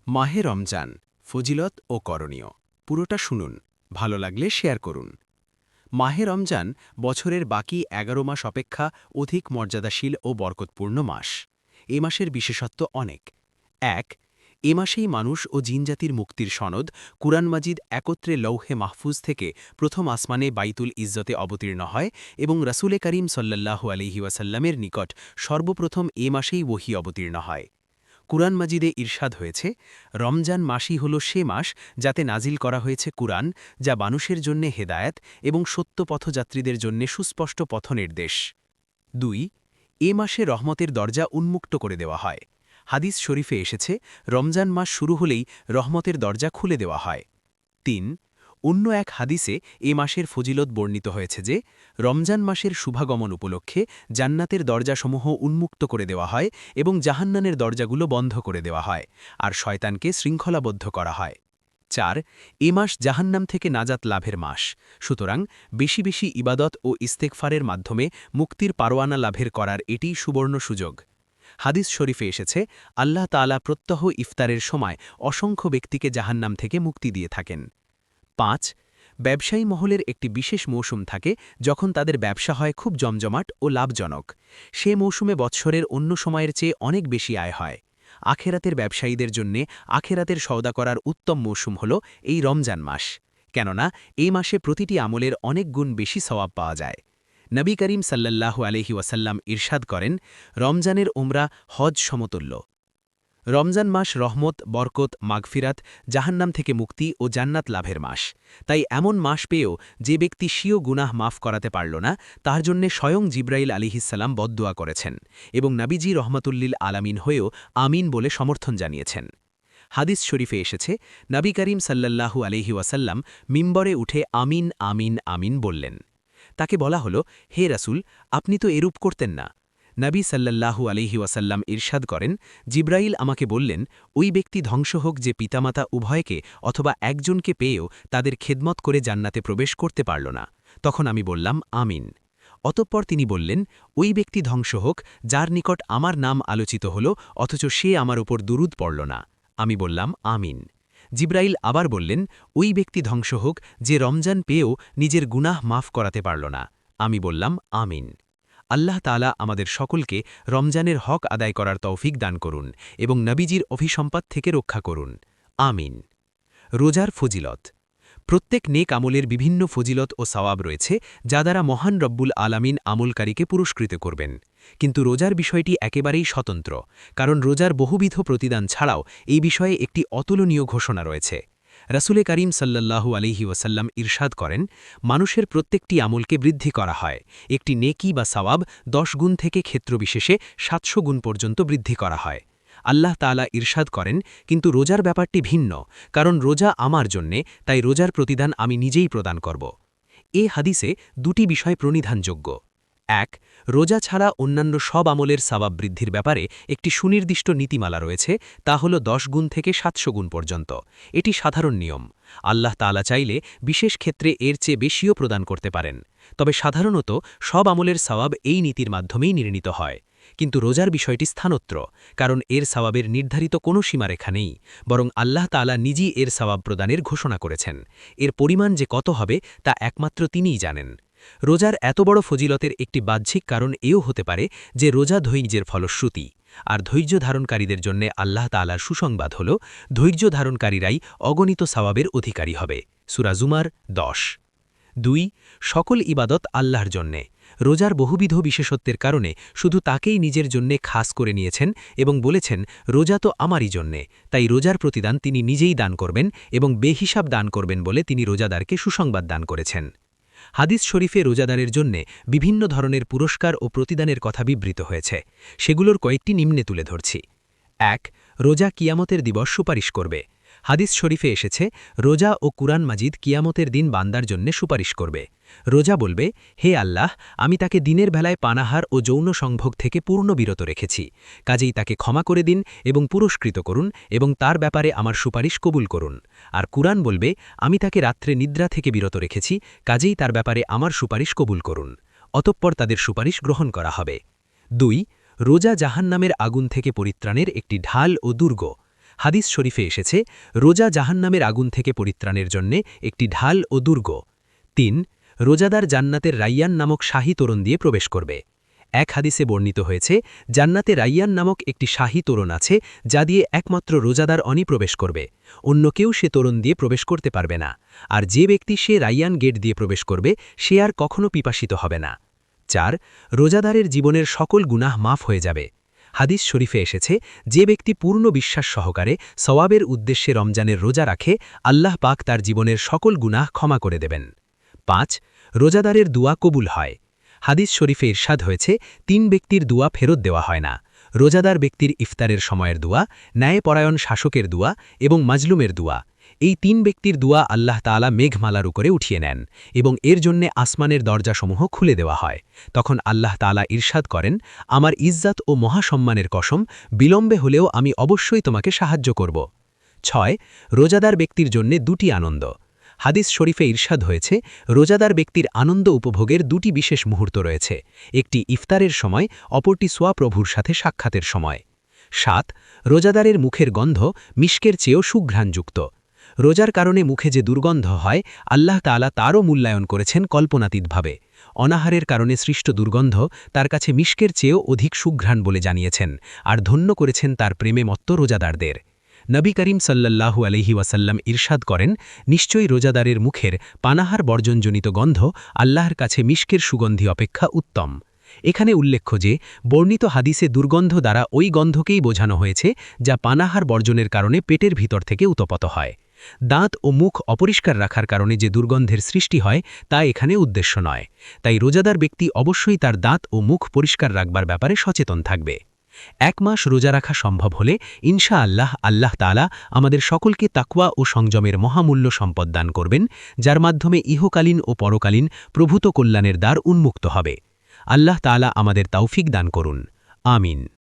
মাহে রমজান, ফজিলত ও করণীয় পুরোটা শুনুন, ভালো লাগলে শেয়ার করুন। মাহে রমজান বছরের বাকি ১১ মাস অপেক্ষা অধিক মর্যাদাশীল ও বরকতপূর্ণ মাস। এ মাসের বিশেষত্ব অনেক। ১। এ মাসেই মানুষ ও জিনজাতির মুক্তির সনদ কুরআন মাজিদ একত্রে লৌহে মাহফুজ থেকে প্রথম আসমানে বাইতুল ইজ্জতে অবতীর্ণ হয় এবং রাসূলে করিম সাল্লাল্লাহু আলাইহি ওয়াসাল্লামের নিকট সর্বপ্রথম এ মাসেই ওহী অবতীর্ণ হয়। কুরআন মাজিদে ইরশাদ হয়েছে, রমজান মাসই হল সে মাস যাতে নাজিল করা হয়েছে কুরআন, যা মানুষের জন্যে হেদায়েত এবং সত্য পথযাত্রীদের জন্যে সুস্পষ্ট পথনির্দেশ। ২। এ মাসে রহমতের দরজা উন্মুক্ত করে দেওয়া হয়। হাদিস শরীফে এসেছে, রমজান মাস শুরু হলেই রহমতের দরজা খুলে দেওয়া হয়। ৩। অন্য এক হাদিসে এ মাসের ফজিলত বর্ণিত হয়েছে যে, রমজান মাসের শুভাগমন উপলক্ষে জান্নাতের দরজাসমূহ উন্মুক্ত করে দেওয়া হয় এবং জাহান্নামের দরজাগুলো বন্ধ করে দেওয়া হয়, আর শয়তানকে শৃঙ্খলাবদ্ধ করা হয়। ৪। এ মাস জাহান্নাম থেকে নাজাত লাভের মাস, সুতরাং বেশি বেশি ইবাদত ও ইস্তেগফারের মাধ্যমে মুক্তির পারোয়ানা লাভের করার এটিই সুবর্ণ সুযোগ। হাদিস শরীফে এসেছে, আল্লাহ তাআলা প্রত্যহ ইফতারের সময় অসংখ্য ব্যক্তিকে জাহান্নাম থেকে মুক্তি দিয়ে থাকেন। ৫। ব্যবসায়ী মহলের একটি বিশেষ মৌসুম থাকে যখন তাদের ব্যবসা হয় খুব জমজমাট ও লাভজনক। সে মৌসুমে বৎসরের অন্য সময়ের চেয়ে অনেক বেশি আয় হয়। আখেরাতের ব্যবসায়ীদের জন্যে আখেরাতের সওদা করার উত্তম মৌসুম হল এই রমজান মাস, কেননা এই মাসে প্রতিটি আমলের অনেক গুণ বেশি সওয়াব পাওয়া যায়। নবী করিম সাল্লাল্লাহু আলাইহি ওয়াসাল্লাম ইরশাদ করেন, রমজানের উমরা হজ সমতুল্য। রমজান মাস রহমত, বরকত, মাগফিরাত, জাহান্নাম থেকে মুক্তি ও জান্নাত লাভের মাস। তাই এমন মাস পেয়েও যে ব্যক্তি স্বীয় গুনাহ মাফ করাতে পারল না, তার জন্যে স্বয়ং জিব্রাইল আলিহিসাল্লাম বদদুয়া করেছেন এবং নাবিজি রহমাতুল্লিল আলামিন হয়েও আমিন বলে সমর্থন জানিয়েছেন। হাদিস শরীফে এসেছে, নবী করিম সাল্লাল্লাহু আলাইহি ওয়াসাল্লাম মিম্বরে উঠে আমিন আমিন আমিন বললেন। তাকে বলা হল, হে রাসূল, আপনি তো এরূপ করতেন না। নবী সাল্লাল্লাহু আলাইহি ওয়াসাল্লাম ইরশাদ করেন, জিব্রাইল আমাকে বললেন, ওই ব্যক্তি ধ্বংস হোক যে পিতামাতা উভয়কে অথবা একজনকে পেয়েও তাদের খেদমত করে জান্নাতে প্রবেশ করতে পারল না। তখন আমি বললাম, আমিন। অতঃপর তিনি বললেন, ওই ব্যক্তি ধ্বংস হোক যার নিকট আমার নাম আলোচিত হল অথচ সে আমার উপর দুরূদ পড়ল না। আমি বললাম, আমিন। জিব্রাইল আবার বললেন, ওই ব্যক্তি ধ্বংস হোক যে রমজান পেয়েও নিজের গুনাহ মাফ করাতে পারল না। আমি বললাম, আমিন। আল্লাহ তাআলা আমাদের সকলকে রমজানের হক আদায় করার তৌফিক দান করুন এবং নবীজির অভিসম্পাদ থেকে রক্ষা করুন। আমিন। রোজার ফজিলত। প্রত্যেক নেক আমলের বিভিন্ন ফজিলত ও সওয়াব রয়েছে, যা দ্বারা মহান রব্বুল আলামিন আমলকারীকে পুরস্কৃত করবেন। কিন্তু রোজার বিষয়টি একেবারেই স্বতন্ত্র, কারণ রোজার বহুবিধ প্রতিদান ছাড়াও এই বিষয়ে একটি অতুলনীয় ঘোষণা রয়েছে। রাসূলে করিম সাল্লাল্লাহু আলাইহি ওয়াসাল্লাম ইরশাদ করেন, মানুষের প্রত্যেকটি আমলকে বৃদ্ধি করা হয়। একটি নেকি বা সওয়াব ১০ গুণ থেকে ক্ষেত্রবিশেষে ৭০০ গুণ পর্যন্ত বৃদ্ধি করা হয়। আল্লাহ তাআলা ইরশাদ করেন, কিন্তু রোজার ব্যাপারটি ভিন্ন, কারণ রোজা আমার জন্যে, তাই রোজার প্রতিদান আমি নিজেই প্রদান করব। এ হাদিসে দুটি বিষয় প্রণিধানযোগ্য। ১। রোজা ছাড়া অন্যান্য সব আমলের সওয়াব বৃদ্ধির ব্যাপারে একটি সুনির্দিষ্ট নীতিমালা রয়েছে, তা হল ১০ গুণ থেকে ৭০০ গুণ পর্যন্ত। এটি সাধারণ নিয়ম। আল্লাহ তাআলা চাইলে বিশেষ ক্ষেত্রে এর চেয়ে বেশিও প্রদান করতে পারেন, তবে সাধারণত সব আমলের সওয়াব এই নীতির মাধ্যমেই নির্ণীত হয়। কিন্তু রোজার বিষয়টি স্থানত্র, কারণ এর সওয়াবের নির্ধারিত কোনো সীমারেখা নেই, বরং আল্লাহ তাআলা নিজেই এর সওয়াব প্রদানের ঘোষণা করেছেন। এর পরিমাণ যে কত হবে তা একমাত্র তিনিই জানেন। রোজার এত বড় ফজিলতের একটি বাহ্যিক কারণ এও হতে পারে যে রোজা ধৈর্যের ফলশ্রুতি, আর ধৈর্য ধারণকারীদের জন্য আল্লাহ তাআলার সুসংবাদ হল, ধৈর্য ধারণকারীরাই অগণিত সওয়াবের অধিকারী হবে। সূরা জুমার ১০। ২। সকল ইবাদত আল্লাহর জন্যে। রোজার বহুবিধ বিশেষত্বের কারণে শুধু তাকেই নিজের জন্যে খাস করে নিয়েছেন এবং বলেছেন, রোজা তো আমারই জন্যে, তাই রোজার প্রতিদান তিনি নিজেই দান করবেন এবং বেহিসাব দান করবেন বলে তিনি রোজাদারকে সুসংবাদ দান করেছেন। হাদিস শরীফে রোজাদারের জন্যে বিভিন্ন ধরনের পুরস্কার ও প্রতিদানের কথা বিবৃত হয়েছে। সেগুলোর কয়েকটি নিম্নে তুলে ধরছি। ১। রোজা কিয়ামতের দিবস সুপারিশ করবে। হাদিস শরীফে এসেছে, রোজা ও কুরআন মাজিদ কিয়ামতের দিন বান্দার জন্যে সুপারিশ করবে। রোজা বলবে, হে আল্লাহ, আমি তাকে দিনের বেলায় পানাহার ও যৌন সংভোগ থেকে পূর্ণ বিরত রেখেছি, কাজেই তাকে ক্ষমা করে দিন এবং পুরস্কৃত করুন এবং তার ব্যাপারে আমার সুপারিশ কবুল করুন। আর কুরআন বলবে, আমি তাকে রাত্রে নিদ্রা থেকে বিরত রেখেছি, কাজেই তার ব্যাপারে আমার সুপারিশ কবুল করুন। অতঃপর তাদের সুপারিশ গ্রহণ করা হবে। ২। রোজা জাহান্নামের আগুন থেকে পরিত্রাণের একটি ঢাল ও দুর্গ। হাদিস শরীফে এসেছে, রোজা জাহান্নামের আগুন থেকে পরিত্রাণের জন্যে একটি ঢাল ও দুর্গ। ৩ রোজাদার জান্নাতের রাইয়ান নামক শাহী তোরণ দিয়ে প্রবেশ করবে। এক হাদিসে বর্ণিত হয়েছে, জান্নাতে রাইয়ান নামক একটি শাহী তোরণ আছে, যা দিয়ে একমাত্র রোজাদার অনি প্রবেশ করবে, অন্য কেউ সে তোরণ দিয়ে প্রবেশ করতে পারবে না। আর যে ব্যক্তি সে রাইয়ান গেট দিয়ে প্রবেশ করবে, সে আর কখনো পিপাসিত হবে না। ৪ রোজাদারের জীবনের সকল গুনাহ মাফ হয়ে যাবে। হাদিস শরীফে এসেছে, যে ব্যক্তি পূর্ণ বিশ্বাস সহকারে সওয়াবের উদ্দেশ্যে রমজানের রোজা রাখে, আল্লাহ পাক তার জীবনের সকল গুনাহ ক্ষমা করে দেবেন। ৫ রোজাদারের দুয়া কবুল হয়। হাদিস শরীফে ইরশাদ হয়েছে, ৩ ব্যক্তির দুয়া ফেরত দেওয়া হয় না: রোজাদার ব্যক্তির ইফতারের সময়ের দুয়া, ন্যায়পরায়ণ শাসকের দুয়া এবং মাজলুমের দুয়া। এই ৩ ব্যক্তির দুয়া আল্লাহ তাআলা মেঘমালার উপরে উঠিয়ে নেন এবং এর জন্যে আসমানের দরজাসমূহ খুলে দেওয়া হয়। তখন আল্লাহ তাআলা ইরশাদ করেন, আমার ইজ্জত ও মহাসম্মানের কসম, বিলম্বে হলেও আমি অবশ্যই তোমাকে সাহায্য করব। ৬ রোজাদার ব্যক্তির জন্যে ২টি আনন্দ। হাদিস শরীফে ইরশাদ হয়েছে, রোজাদার ব্যক্তির আনন্দ উপভোগের ২টি বিশেষ মুহূর্ত রয়েছে, একটি ইফতারের সময়, অপরটি সোয়াপ্রভুর সাথে সাক্ষাতের সময়। ৭ রোজাদারের মুখের গন্ধ মিশকের চেয়েও সুঘ্রাণযুক্ত। রোজার কারণে মুখে যে দুর্গন্ধ হয়, আল্লাহ তাআলা তারও মূল্যায়ন করেছেন কল্পনাতীতভাবে। অনাহারের কারণে সৃষ্ট দুর্গন্ধ তার কাছে মিশকের চেয়েও অধিক সুঘ্রাণ বলে জানিয়েছেন, আর ধন্য করেছেন তার প্রেমে মত্ত রোজাদারদের। নবী করিম সাল্লাল্লাহু আলাইহি ওয়াসাল্লাম ইরশাদ করেন, নিশ্চয়ই রোজাদারের মুখের পানাহার বর্জনজনিত গন্ধ আল্লাহর কাছে মিশকের সুগন্ধি অপেক্ষা উত্তম। এখানে উল্লেখ্য যে, বর্ণিত হাদিসে দুর্গন্ধ দ্বারা ওই গন্ধকেই বোঝানো হয়েছে যা পানাহার বর্জনের কারণে পেটের ভিতর থেকে উৎপন্ন হয়। দাঁত ও মুখ অপরিষ্কার রাখার কারণে যে দুর্গন্ধের সৃষ্টি হয়, তা এখানে উদ্দেশ্য নয়। তাই রোজাদার ব্যক্তি অবশ্যই তার দাঁত ও মুখ পরিষ্কার রাখবার ব্যাপারে সচেতন থাকবে। ১ মাস রোজা রাখা সম্ভব হলে ইনশাআল্লাহ আল্লাহ তাআলা আমাদের সকলকে তাকওয়া ও সংযমের মহামূল্য সম্পদ দান করবেন, যার মাধ্যমে ইহকালীন ও পরকালীন প্রভূত কল্যাণের দ্বার উন্মুক্ত হবে। আল্লাহ তাআলা আমাদের তৌফিক দান করুন। আমিন।